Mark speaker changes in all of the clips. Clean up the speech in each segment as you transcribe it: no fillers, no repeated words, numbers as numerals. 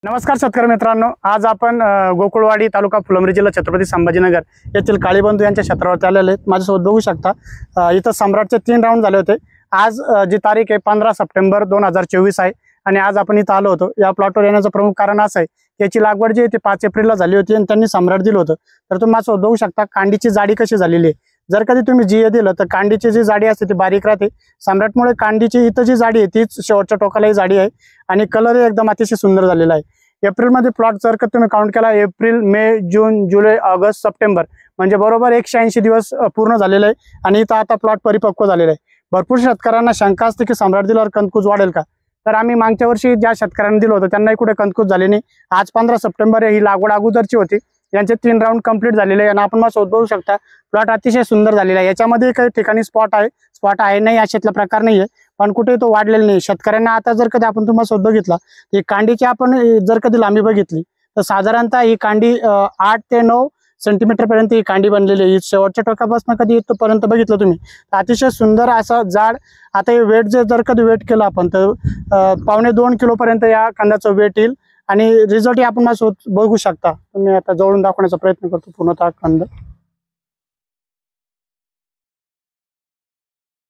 Speaker 1: नमस्कार शेतकरी मित्रांनो, आज आपण गोकुळवाडी तालुका फुलंब्री जिल्हा छत्रपती संभाजीनगर येथील काळीबंधू यांच्या क्षेत्रावरती आलेले आहेत। माझ्यासोबत बघू शकता इथं सम्राटचे 3 राऊंड झाले होते। आज जी तारीख आहे 15 सप्टेंबर 2024 आहे आणि आज आपण इथं आलो होतो। या प्लॉटवर येण्याचं प्रमुख कारण असं आहे की याची लागवड जी आहे ती 5 एप्रिलला झाली होती आणि त्यांनी सम्राट दिलं होतं। तर तुम्ही माझ्यासोबत बघू शकता कांडीची जाडी कशी झालेली आहे। जर कधी तुम्ही जीए दिलं तर कांडीची जी जाडी असते ती बारीक राहते। सम्राटमुळे कांडीची इथं जी जाडी आहे तीच शेवटच्या टोकालाही जाडी आहे आणि कलर एकदम अतिशय सुंदर झालेला आहे। एप्रिल मध्ये प्लॉट जर का तुम्ही काउंट केला एप्रिल मे जून जुलै ऑगस्ट सप्टेंबर म्हणजे बरोबर 180 दिवस पूर्ण झालेले आहे आणि इथं आता प्लॉट परिपक्व झालेला आहे। भरपूर शेतकऱ्यांना शंका असते की सम्राट दिल्यावर कंदकुज वाढेल का, तर आम्ही मागच्या वर्षी ज्या शेतकऱ्यांना दिलं होतं त्यांनाही कुठे कंदकुज झाले नाही। आज 15 सप्टेंबर ही लागवड अगोदरची होती। यांचे 3 राऊंड कंप्लीट झालेले आहे आणि आपण मला बघू शकता प्लॉट अतिशय सुंदर झालेला आहे। याच्यामध्ये काही ठिकाणी स्पॉट आहे नाही अशातला प्रकार नाहीये, पण कुठे तो वाढलेला नाही। शेतकऱ्यांना आता जर कधी आपण तुम्हाला बघितला ही कांडीची आपण जर कधी लांबी बघितली तर साधारणतः ही कांडी 8 ते 9 सेंटीमीटर पर्यंत ही कांडी बनलेली आहे। शेवटच्या टोकापासून कधी इथपर्यंत बघितलं तुम्ही तर अतिशय सुंदर असं जाड। आता हे वेट जर कधी वेट केलं आपण तर 1.25 किलो पर्यंत या कांद्याचं वेट येईल आणि रिझल्ट आपण माझ्यासोबत बघू शकता। मी आता जवळून दाखवण्याचा प्रयत्न करतो पूर्णतः कांदा।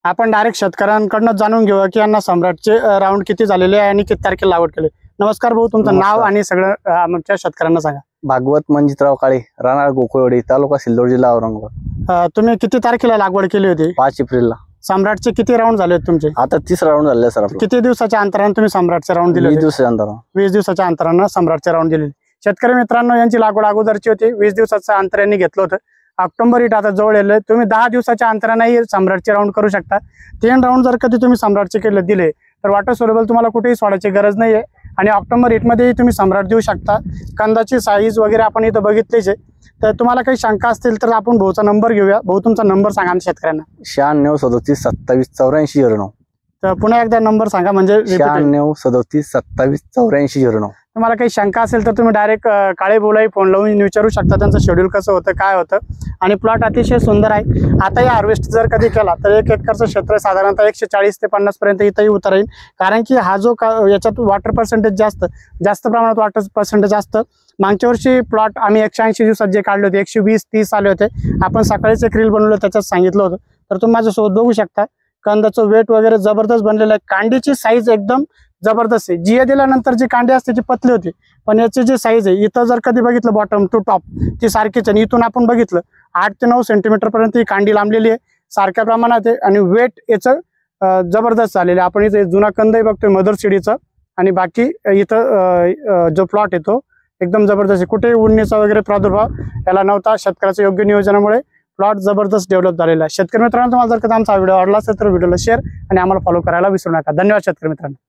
Speaker 1: आपण डायरेक्ट शेतकऱ्यांकडून जाणून घेऊया की यांना सम्राटचे राऊंड किती झालेले आहे आणि किती तारखेला लागवड केली। नमस्कार भाऊ, तुमचं नाव आणि सगळं आमच्या शेतकऱ्यांना सांगा।
Speaker 2: भागवत मंजितराव काळे, राहणार गोकुळवाडी, तालुका सिल्लोड, जिल्हा औरंगाबाद।
Speaker 1: तुम्ही किती तारखेला लागवड केली होती?
Speaker 2: 5 एप्रिलला।
Speaker 1: सम्राटचे किती राऊंड झाले तुमचे?
Speaker 2: आता 3रा राऊंड झाले सर।
Speaker 1: किती दिवसाच्या अंतराने तुम्ही सम्राटचे राऊंड दिले?
Speaker 2: 20 दिवसाच्या अंतराने।
Speaker 1: 20 दिवसाच्या अंतराने सम्राटचे राऊंड दिले। शेतकरी मित्रांनो, यांची लागवड अगोदरची होती, 20 दिवसाचं अंतर यांनी घेतलं होतं। ऑक्टोबर इट आता जवळ येईल, तुम्ही 10 दिवसाच्या अंतराने सम्राटचे राऊंड करू शकता। 3 राऊंड जर कधी तुम्ही सम्राटचे केले दिले तर वॉटर सोलेबल तुम्हाला कुठेही सोडायची गरज नाहीये आणि ऑक्टोबर इट मध्ये तुम्ही सम्राट देऊ शकता। कंदाची साईज वगैरे आपण इथं बघितलीच आहे। तर तुम्हाला काही शंका असतील तर आपण भाऊचा नंबर घेऊया। भाऊ, तुमचा नंबर सांगा आमच्या शेतकऱ्यांना।
Speaker 2: 96 37 27 84 09।
Speaker 1: तर पुन्हा एकदा नंबर सांगा म्हणजे
Speaker 2: 96 37 27 84 09।
Speaker 1: तुम्हाला काही शंका असेल तर तुम्ही डायरेक्ट काळे बोलाई फोन लावून विचारू शकता त्यांचं शेड्यूल कसं होतं काय होतं। आणि प्लॉट अतिशय सुंदर आहे। आता या हार्वेस्ट जर कधी केला तर 1 एकरचं क्षेत्र साधारणतः 140 ते 50 पर्यंत इथंही उतर येईल, कारण की हा जो याच्यात वॉटर पर्सेंटेज जास्त प्रमाणात वॉटर पर्सेंटेज असतं। मागच्या वर्षी प्लॉट आम्ही 180 दिवसात जे काढले होते 120-30 आले होते। आपण सकाळीच एक रील बनवलं त्याच्यात सांगितलं होतं। तर तुम्ही माझ्यासोबत बघू शकता कंदाचं वेट वगैरे जबरदस्त बनलेलं आहे। कांडीची साईज एकदम जबरदस्त आहे। जीए दिल्यानंतर जी कांडी असते ती पतली होती, पण याची जी साईज आहे इथं जर कधी बघितलं बॉटम टू टॉप ती सारखीच आहे। इथून आपण बघितलं 8 ते 9 सेंटीमीटर पर्यंत ही कांडी लांबलेली आहे, सारख्या प्रमाणात आहे आणि वेट याचं जबरदस्त झालेलं आहे। आपण इथे जुना कंदही बघतोय मदर सीडीचं आणि बाकी इथं जो प्लॉट आहे तो एकदम जबरदस्त आहे। कुठेही उन्नीचा वगैरे प्रादुर्भाव याला नव्हता। शेतकऱ्याच्या योग्य नियोजनामुळे प्लॉट जबरदस्त डेव्हलप झालेला आहे। शेतकरी मित्रांनो, तुम्हाला जर का आमचा व्हिडिओ आवडला असेल तर व्हिडिओला शेअर आणि आम्हाला फॉलो करायला विसरू नका। धन्यवाद शेतकरी मित्रांनो।